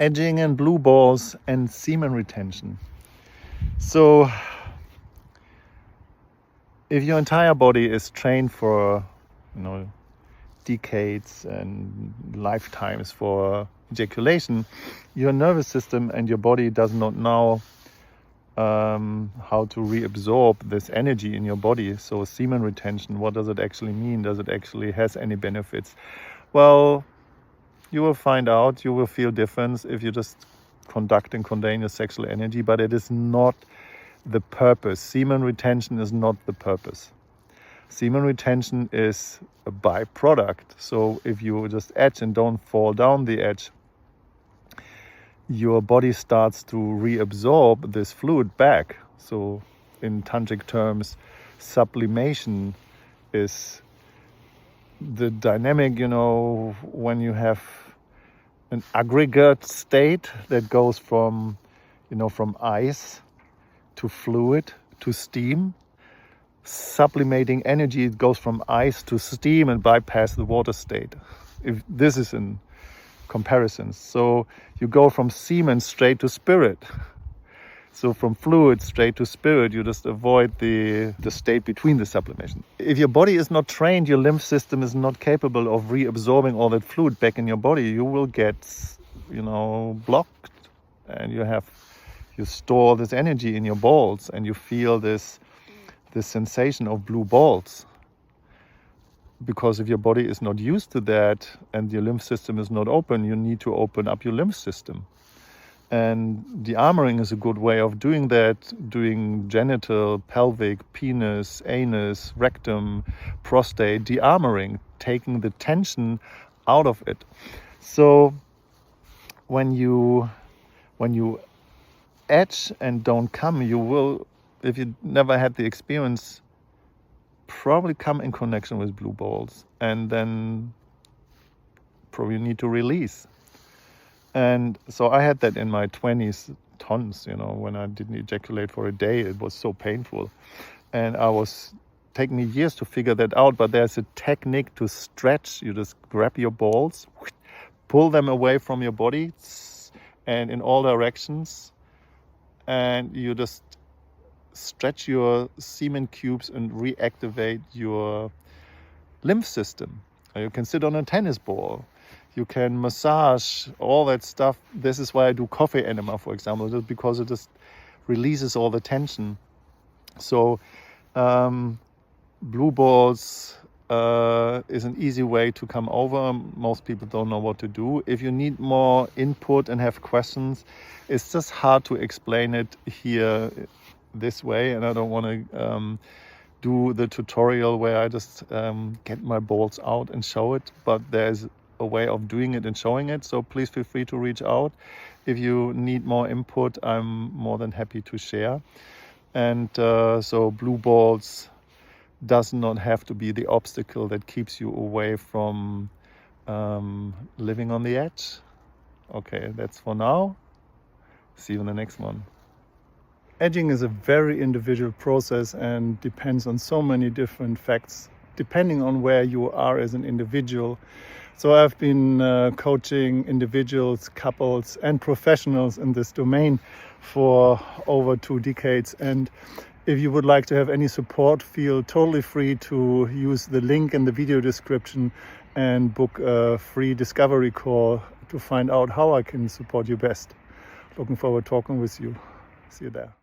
edging and blue balls and semen retention. So if your entire body is trained for, decades and lifetimes for ejaculation, your nervous system and your body does not know how to reabsorb this energy in your body. So semen retention, what does it actually mean? Does it actually has any benefits? Well, you will find out, you will feel difference if you just conduct and contain your sexual energy, but it is not the purpose. Semen retention is not the purpose. Semen retention is a byproduct. So if you just edge and don't fall down the edge, your body starts to reabsorb this fluid back. So in tantric terms, sublimation is the dynamic, when you have an aggregate state that goes from ice to fluid to steam. Sublimating energy, it goes from ice to steam and bypass the water state. If this is in comparison. So you go from semen straight to spirit. So from fluid straight to spirit, you just avoid the state between the sublimation. If your body is not trained, your lymph system is not capable of reabsorbing all that fluid back in your body, you will get, blocked, and you store this energy in your balls, and you feel this sensation of blue balls. Because if your body is not used to that and your lymph system is not open, you need to open up your lymph system. And de-armoring is a good way of doing that, doing genital, pelvic, penis, anus, rectum, prostate, de-armoring, taking the tension out of it. So when you edge and don't come, you will, if you never had the experience, probably come in connection with blue balls, and then probably need to release. And so I had that in my 20s tons, when I didn't ejaculate for a day. It was so painful. And taking me years to figure that out, but there's a technique to stretch. You just grab your balls, pull them away from your body and in all directions, and you just stretch your semen cubes and reactivate your lymph system. You can sit on a tennis ball. You can massage, all that stuff. This is why I do coffee enema, for example, just because it just releases all the tension. So blue balls is an easy way to come over. Most people don't know what to do. If you need more input and have questions, it's just hard to explain it here this way, and I don't want to do the tutorial where I just get my balls out and show it, but there's a way of doing it and showing it. So please feel free to reach out. If you need more input, I'm more than happy to share. And so blue balls does not have to be the obstacle that keeps you away from living on the edge. Okay, that's for now. See you in the next one. Edging is a very individual process and depends on so many different facts, depending on where you are as an individual. So I've been coaching individuals, couples, and professionals in this domain for over 2 decades. And if you would like to have any support, feel totally free to use the link in the video description and book a free discovery call to find out how I can support you best. Looking forward to talking with you. See you there.